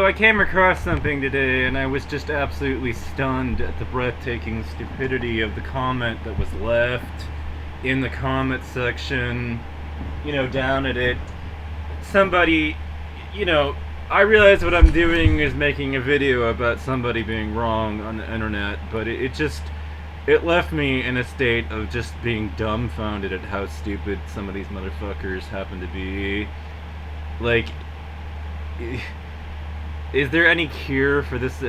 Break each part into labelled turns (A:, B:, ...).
A: I came across something today and I was just absolutely stunned at the breathtaking stupidity of the comment that was left in the comment section, down at it. Somebody, you know, I realize what I'm doing is making a video about somebody being wrong on the internet, but it left me in a state of just being dumbfounded at how stupid some of these motherfuckers happen to be. Like, is there any cure for this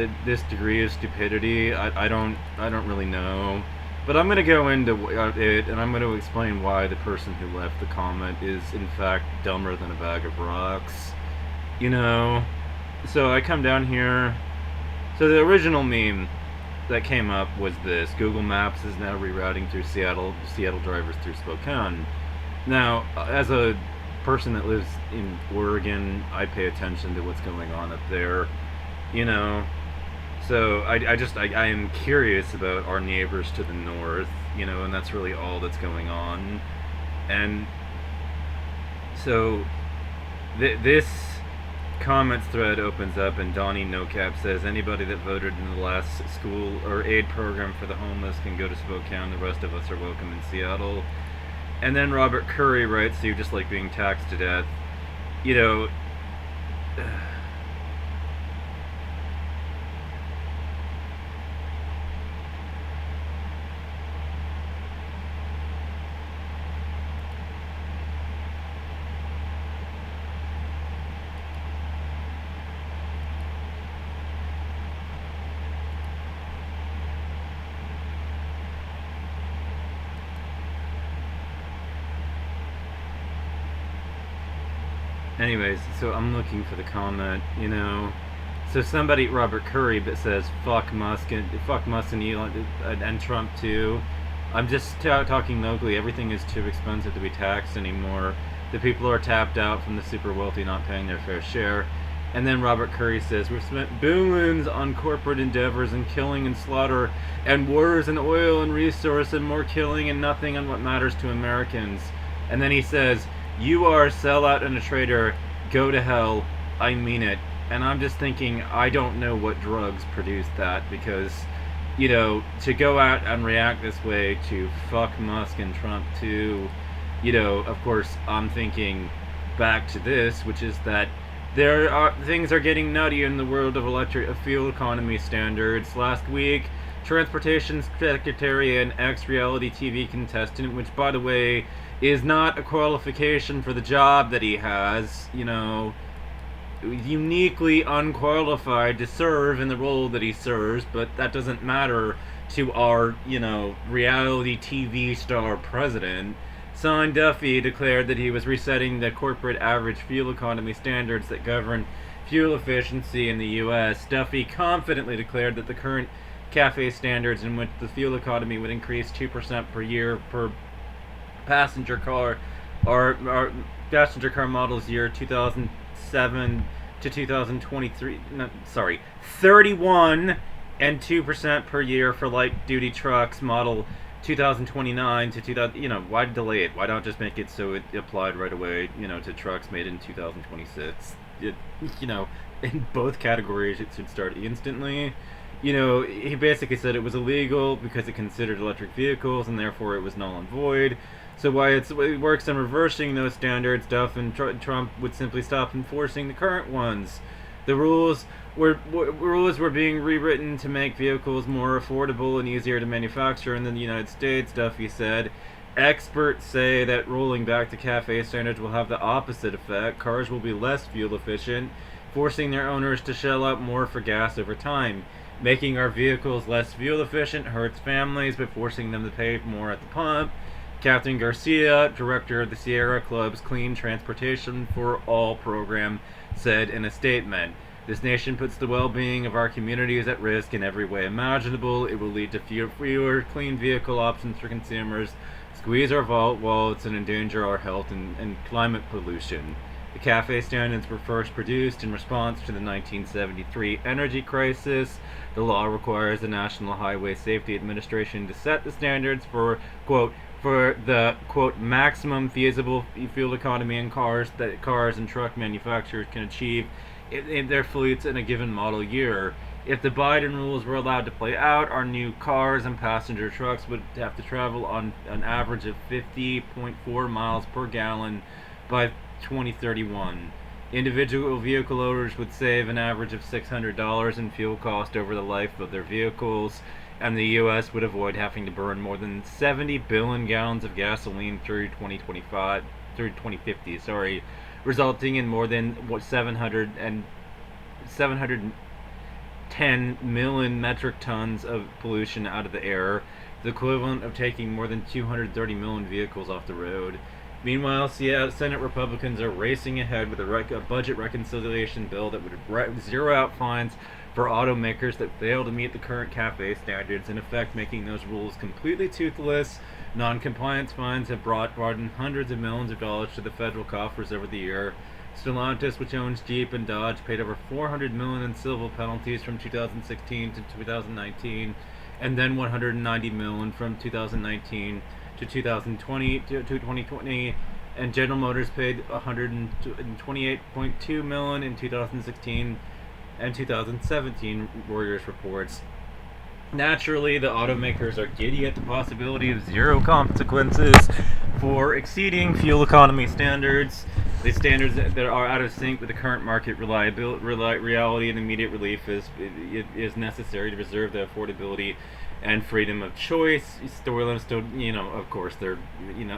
A: degree of stupidity? I don't really know. But I'm gonna go into it, and I'm gonna explain why the person who left the comment is in fact dumber than a bag of rocks. You know. So I come down here. So the original meme that came up was this: Google Maps is now rerouting through Seattle drivers through Spokane. Now, as a person that lives in Oregon, I pay attention to what's going on up there, you know. So I am curious about our neighbors to the north, and that's really all that's going on. And so this comments thread opens up, and Donnie NoCap says anybody that voted in the last school or aid program for the homeless can go to Spokane. The rest of us are welcome in Seattle. And then Robert Curry writes, so you just like being taxed to death. You know, anyways, so I'm looking for the comment, So somebody, Robert Curry, but says fuck Musk and Elon and Trump too. I'm just talking locally. Everything is too expensive to be taxed anymore. The people are tapped out from the super wealthy not paying their fair share. And then Robert Curry says, we've spent billions on corporate endeavors and killing and slaughter and wars and oil and resource and more killing and nothing on what matters to Americans. And then he says, you are a sellout and a traitor. Go to hell. I mean it. And I'm just thinking, I don't know what drugs produced that, because, to go out and react this way to fuck Musk and Trump too, of course, I'm thinking back to this, which is that things are getting nutty in the world of fuel economy standards. Last week, Transportation Secretary and ex-reality TV contestant, which, by the way, is not a qualification for the job that he has, uniquely unqualified to serve in the role that he serves, but that doesn't matter to our, reality TV star president. Sean Duffy declared that he was resetting the corporate average fuel economy standards that govern fuel efficiency in the U.S. Duffy confidently declared that the current CAFE standards, in which the fuel economy would increase 2% per year per passenger car, are passenger car models year 2007 to 2023. No, sorry, 31 and 2% per year for light duty trucks model 2029 to 2000. Why delay it? Why not just make it so it applied right away, to trucks made in 2026? In both categories it should start instantly. He basically said it was illegal because it considered electric vehicles and therefore it was null and void. So while it works on reversing those standards, Duff and Trump would simply stop enforcing the current ones. The rules were being rewritten to make vehicles more affordable and easier to manufacture in the United States, Duffy said. Experts say that rolling back to CAFE standards will have the opposite effect. Cars will be less fuel efficient, forcing their owners to shell out more for gas over time. Making our vehicles less fuel efficient hurts families by forcing them to pay more at the pump. Catherine Garcia, director of the Sierra Club's Clean Transportation for All program, said in a statement, "This nation puts the well-being of our communities at risk in every way imaginable. It will lead to fewer clean vehicle options for consumers, squeeze our wallets, and endanger our health and climate pollution." The CAFE standards were first produced in response to the 1973 energy crisis. The law requires the National Highway Safety Administration to set the standards for, quote, for the, quote, maximum feasible fuel economy in cars that cars and truck manufacturers can achieve in their fleets in a given model year. If the Biden rules were allowed to play out, our new cars and passenger trucks would have to travel on an average of 50.4 miles per gallon by 2031. Individual vehicle owners would save an average of $600 in fuel cost over the life of their vehicles, and the U.S. would avoid having to burn more than 70 billion gallons of gasoline through 2050, resulting in more than 710 million metric tons of pollution out of the air, the equivalent of taking more than 230 million vehicles off the road. Meanwhile, Senate Republicans are racing ahead with a budget reconciliation bill that would zero out fines for automakers that fail to meet the current CAFE standards, in effect making those rules completely toothless. Non-compliance fines have brought in hundreds of millions of dollars to the federal coffers over the year. Stellantis, which owns Jeep and Dodge, paid over $400 million in civil penalties from 2016 to 2019, and then $190 million from 2019 to 2020, and General Motors paid $128.2 million in 2016 and 2017, Reuters reports. Naturally, the automakers are giddy at the possibility of zero consequences for exceeding fuel economy standards. The standards that are out of sync with the current market reality, and immediate relief is necessary to preserve the affordability and freedom of choice. Of course, they're,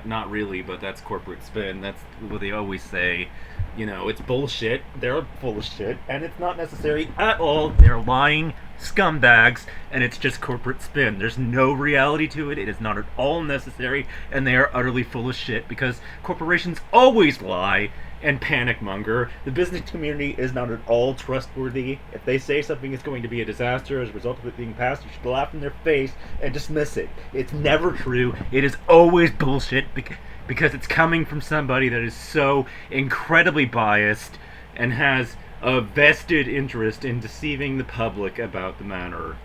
A: not really, but that's corporate spin. That's what they always say. It's bullshit. They're full of shit, and it's not necessary at all. They're lying scumbags, and it's just corporate spin. There's no reality to it. It is not at all necessary, and they are utterly full of shit because corporations always lie and panic monger. The business community is not at all trustworthy. If they say something is going to be a disaster as a result of it being passed, you should laugh in their face and dismiss it. It's never true. It is always bullshit because it's coming from somebody that is so incredibly biased and has a vested interest in deceiving the public about the matter.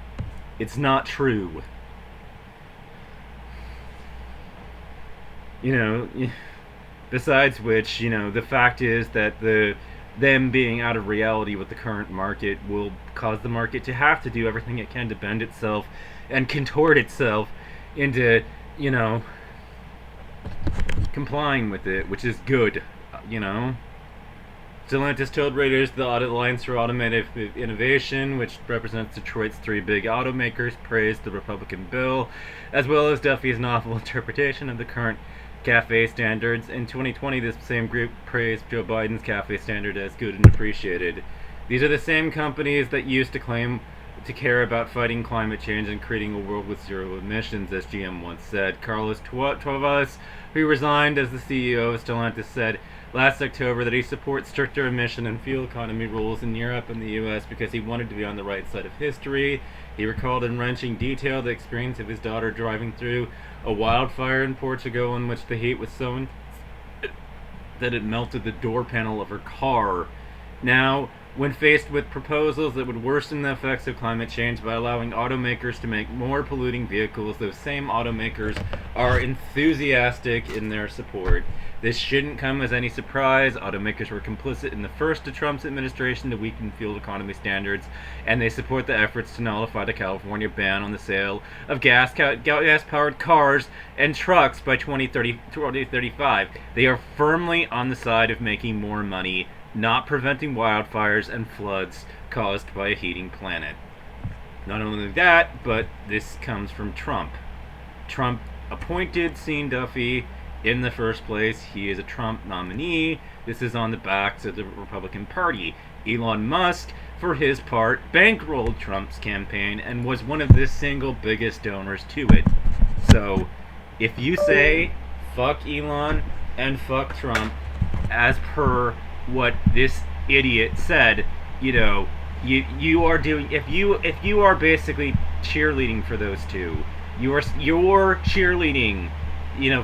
A: It's not true. Besides which, the fact is that them being out of reality with the current market will cause the market to have to do everything it can to bend itself and contort itself into, complying with it, which is good, Stellantis told Reuters the Alliance for Automotive Innovation, which represents Detroit's three big automakers, praised the Republican bill, as well as Duffy's novel interpretation of the current CAFE standards. In 2020, this same group praised Joe Biden's CAFE standard as good and appreciated. These are the same companies that used to claim to care about fighting climate change and creating a world with zero emissions, as GM once said. Carlos Tavares, who resigned as the CEO of Stellantis, said last October that he supports stricter emission and fuel economy rules in Europe and the US because he wanted to be on the right side of history. He recalled in wrenching detail the experience of his daughter driving through a wildfire in Portugal in which the heat was so intense that it melted the door panel of her car. Now, when faced with proposals that would worsen the effects of climate change by allowing automakers to make more polluting vehicles, those same automakers are enthusiastic in their support. This shouldn't come as any surprise. Automakers were complicit in the first of Trump's administration to weaken fuel economy standards, and they support the efforts to nullify the California ban on the sale of gas-powered cars and trucks by 2035. They are firmly on the side of making more money, not preventing wildfires and floods caused by a heating planet. Not only that, but this comes from Trump. Trump appointed Sean Duffy in the first place. He is a Trump nominee. This is on the backs of the Republican Party. Elon Musk, for his part, bankrolled Trump's campaign and was one of the single biggest donors to it. So, if you say fuck Elon and fuck Trump, as per what this idiot said, you are doing, if you are basically cheerleading for those two, you're cheerleading,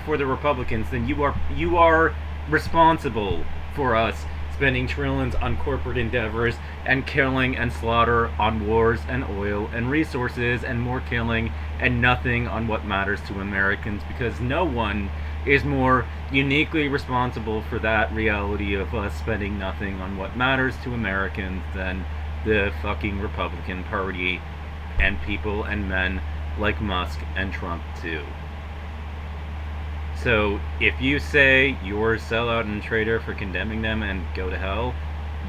A: for the Republicans, then you are responsible for us spending trillions on corporate endeavors and killing and slaughter on wars and oil and resources, and more killing and nothing on what matters to Americans, because no one is more uniquely responsible for that reality of us spending nothing on what matters to Americans than the fucking Republican Party and people and men like Musk and Trump too. So if you say you're a sellout and traitor for condemning them and go to hell,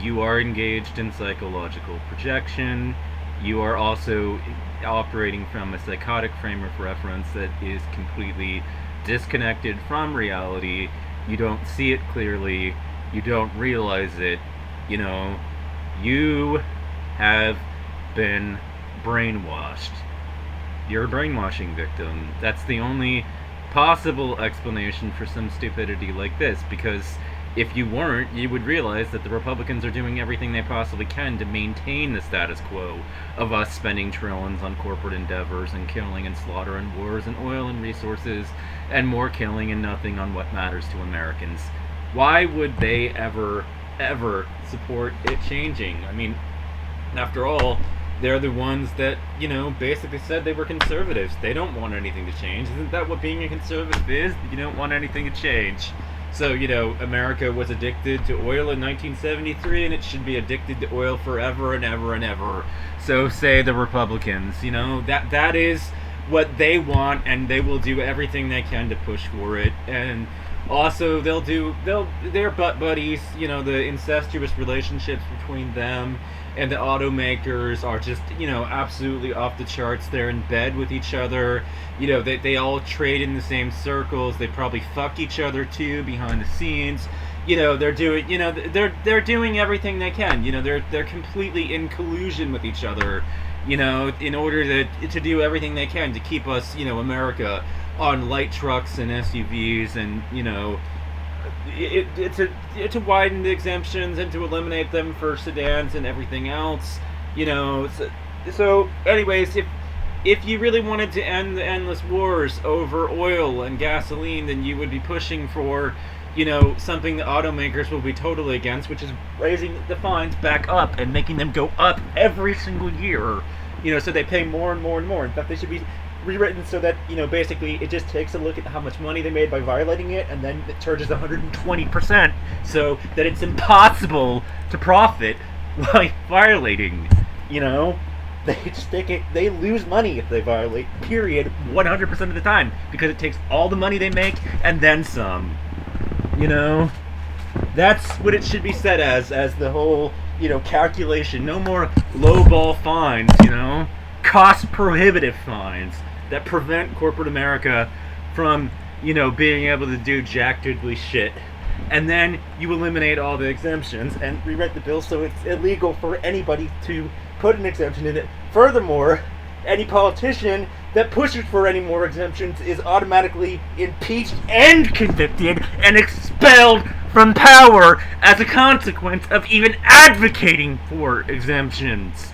A: you are engaged in psychological projection. You are also operating from a psychotic frame of reference that is completely disconnected from reality. You don't see it clearly. You don't realize it. You have been brainwashed. You're a brainwashing victim. That's the only possible explanation for some stupidity like this, because if you weren't, you would realize that the Republicans are doing everything they possibly can to maintain the status quo of us spending trillions on corporate endeavors and killing and slaughter and wars and oil and resources and more killing and nothing on what matters to Americans. Why would they ever support it changing? I mean, after all, they're the ones that, basically said they were conservatives. They don't want anything to change. Isn't that what being a conservative is? You don't want anything to change. So, America was addicted to oil in 1973, and it should be addicted to oil forever and ever and ever. So say the Republicans. That is what they want, and they will do everything they can to push for it. And also, they're butt buddies. The incestuous relationships between them and the automakers are just, absolutely off the charts. They're in bed with each other. They all trade in the same circles. They probably fuck each other too behind the scenes. They're doing everything they can. They're completely in collusion with each other. In order to do everything they can to keep us, America, on light trucks and SUVs and to widen the exemptions and to eliminate them for sedans and everything else. So anyways, if you really wanted to end the endless wars over oil and gasoline, then you would be pushing for something the automakers will be totally against, which is raising the fines back up and making them go up every single year, so they pay more and more and more. In fact, they should be rewritten so that, basically it just takes a look at how much money they made by violating it, and then it charges 120%, so that it's impossible to profit by violating. They lose money if they violate, period, 100% of the time, because it takes all the money they make and then some. That's what it should be said as the whole, calculation. No more lowball fines, cost prohibitive fines that prevent corporate America from, being able to do jack diddly shit. And then you eliminate all the exemptions and rewrite the bill so it's illegal for anybody to put an exemption in it. Furthermore, any politician that pushes for any more exemptions is automatically impeached and convicted and expelled from power as a consequence of even advocating for exemptions.